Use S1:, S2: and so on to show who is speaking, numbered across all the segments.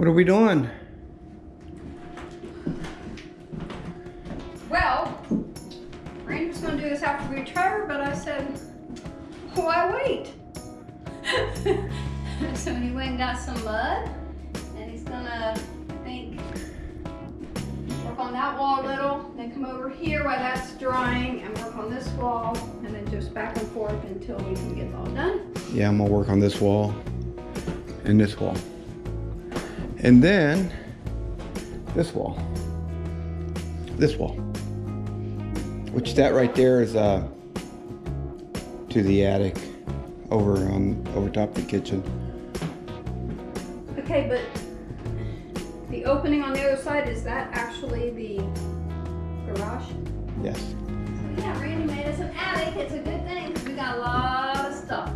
S1: What are we doing?
S2: Well, Randy was going to do this after we retire, but I said, why wait? So he went and got some mud, and he's gonna, I think, work on that wall a little, then come over here while that's drying and work on this wall, and then just back and forth until we can get it all done.
S1: Yeah, I'm gonna work on this wall and this wall. And then this wall. This wall. Which that right there is to the attic over top the kitchen.
S2: Okay, but the opening on the other side, is that actually the garage?
S1: Yes.
S2: So yeah, Randy made us an attic. It's a good thing because we got a lot of stuff.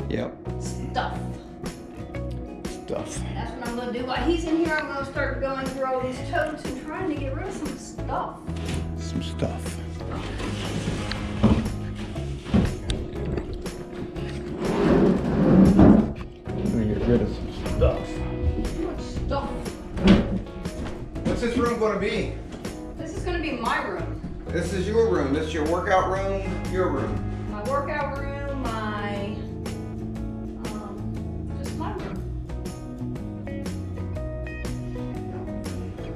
S1: Yep.
S2: Stuff.
S1: Stuff.
S2: That's what I'm gonna do. While he's in here, I'm gonna start going through all these totes and trying to get rid of some stuff.
S1: Some stuff. Get rid of some stuff.
S2: Too much stuff.
S1: What's this room gonna be?
S2: This is gonna be my room.
S1: This is your room. This is your workout room, your room.
S2: My workout room, just my room.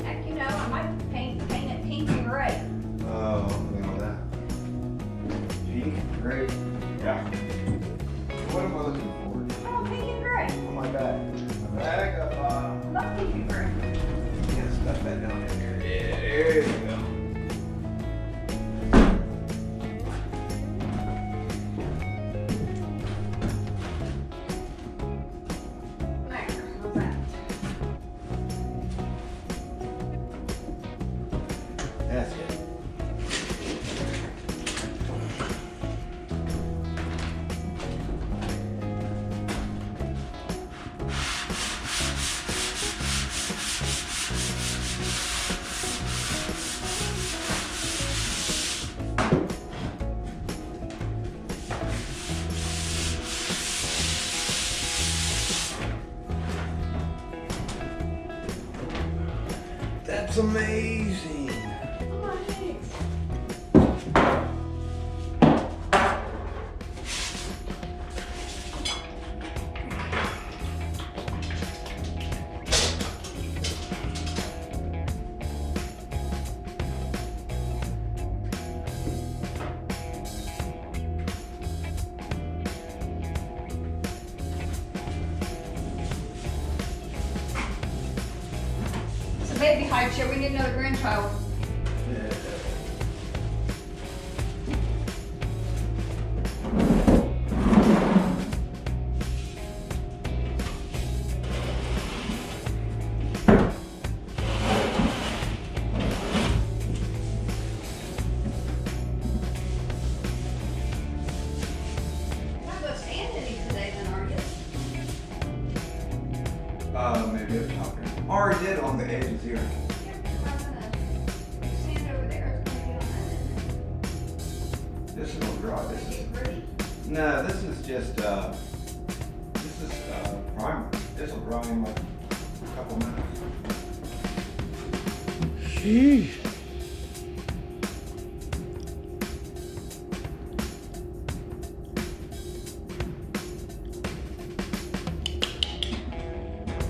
S2: Heck, you know, I might paint it pink and gray.
S1: Oh, you know that. Pink, great. Yeah. What am I looking for?
S2: Oh, pink and gray.
S1: Oh my bag. A bag of
S2: I love pink and gray.
S1: yeah, stuff that down in here. Yeah, there you go.
S2: There, how's that?
S1: That's it. That's amazing.
S2: Oh, thanks. It's a baby high chair. We need another grandchild. You're not gonna stand any today, then, are you?
S1: Maybe a talker. Already did on the edges here.
S2: Yeah, I'm gonna stand over there. It's gonna get on that.
S1: This is dry. This is
S2: Pretty.
S1: no. This is just primer. This will dry in like a couple minutes. Sheesh.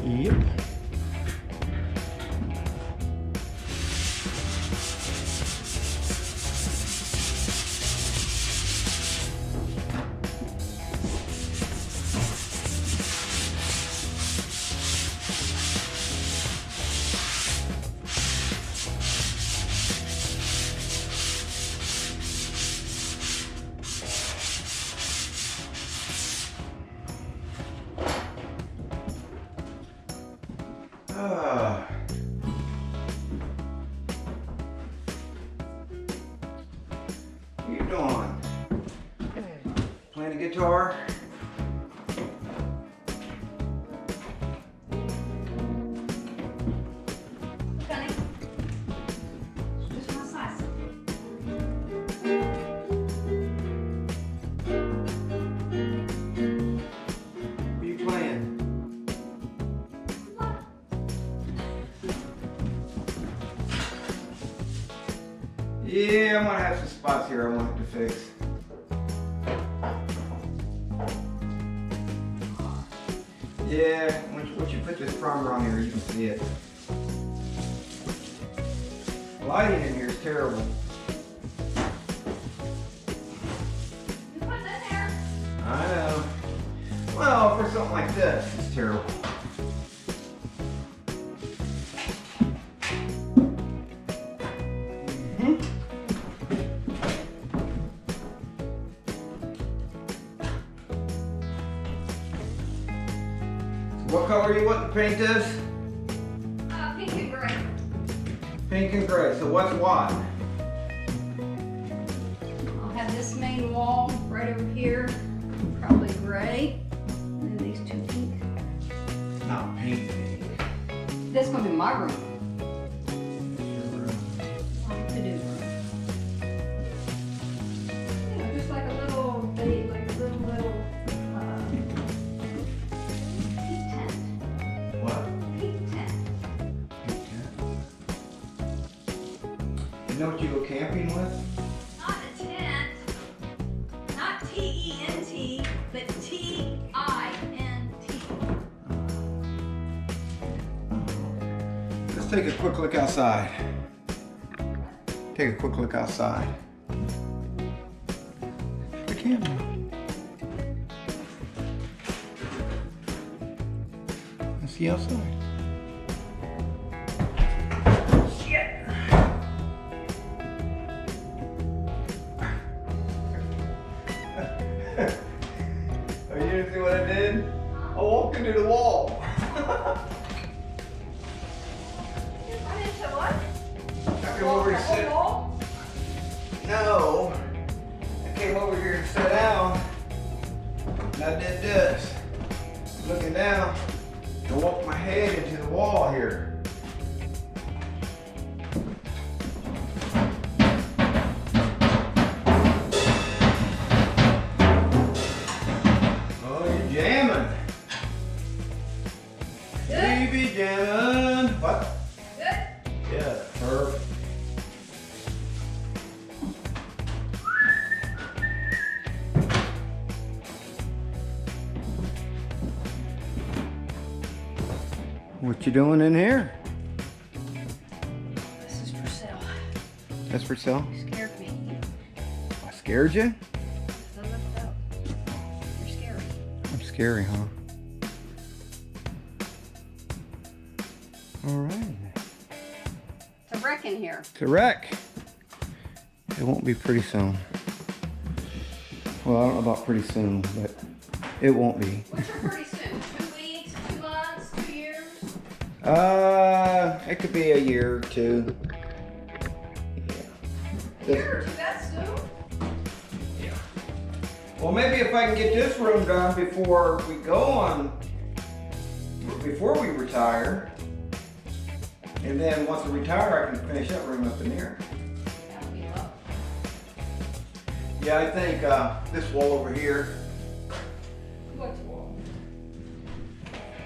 S1: Yep. What are you doing? Playing a guitar?
S2: Funny. It's just my size.
S1: What are you playing? Yeah, I'm gonna have some spots here I want to fix. Yeah, once you put this primer on here, you can see it. The lighting in here is terrible.
S2: You put it in there.
S1: I know. Well, for something like this, it's terrible. What color you want the paint this?
S2: Pink and gray.
S1: Pink and gray. So what's what?
S2: I'll have this main wall right over here, probably gray. And then these two pink.
S1: Not pink.
S2: This is gonna be my room. To do. You know, just like a little, like a little heat tent.
S1: What?
S2: Heat tent.
S1: You know what you go camping with?
S2: Not a tent. Not T-E-N-T, but T-I-N-T.
S1: Let's take a quick look outside. Take a quick look outside. The camera. Let's see outside. Shit. Oh, you didn't see what I did? I walked into the wall.
S2: Run into what?
S1: I came over to
S2: The
S1: sit.
S2: whole wall?
S1: No. I came over here to sit down. And I did this. Looking down and walked my head into the wall here. Oh, you're jamming.
S2: Good.
S1: Baby jamming. What?
S2: Good.
S1: Yeah, perfect. What you doing in here?
S2: This is for sale.
S1: That's for sale?
S2: You scared me.
S1: I scared you?
S2: Because I looked up. You're scary.
S1: I'm scary, huh? All right.
S2: It's a wreck in here.
S1: It's a wreck. It won't be pretty soon. Well, I don't know about pretty soon, but it won't be.
S2: What's your pretty soon? 2 weeks, 2 months, 2 years?
S1: It could be a year or two.
S2: A year or two, that's soon?
S1: Yeah. Well, maybe if I can get this room done before we retire, and then once I retire, I can finish that room up in here.
S2: That would be low.
S1: Yeah, I think this wall over here.
S2: What wall?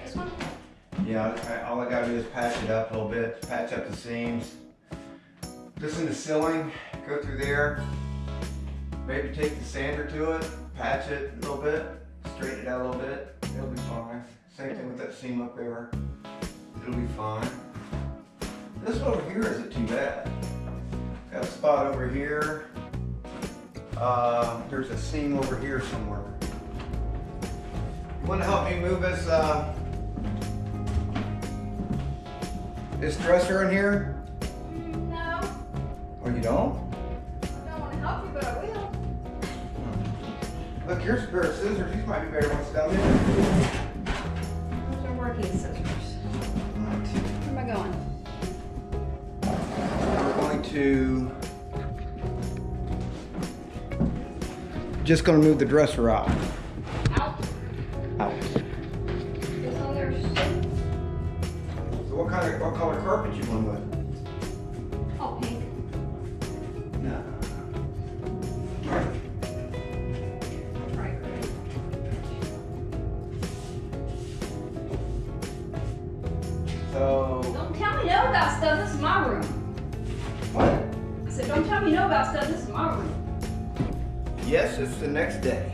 S2: This one?
S1: Yeah, all I gotta do is patch it up a little bit, patch up the seams. This in the ceiling, go through there. Maybe take the sander to it, patch it a little bit, straighten it out a little bit. It'll be fine. Same thing with that seam up there. It'll be fine. This one over here isn't too bad. Got a spot over here. There's a seam over here somewhere. You want to help me move this dresser in here?
S2: No,
S1: Oh, you don't?
S2: I don't want to help you, but I will.
S1: Look, here's a pair of scissors. These might be better ones down there.
S2: Those are working scissors. Where am I going?
S1: We're going to just going to move the dresser out.
S2: Out.
S1: Out.
S2: This on there.
S1: So what color carpet you want with?
S2: Oh, pink.
S1: No.
S2: Right, right.
S1: So
S2: Don't tell me no about stuff. This is my room.
S1: what?
S2: I said, don't tell time you know about stuff, this is my room.
S1: Yes, it's the next day.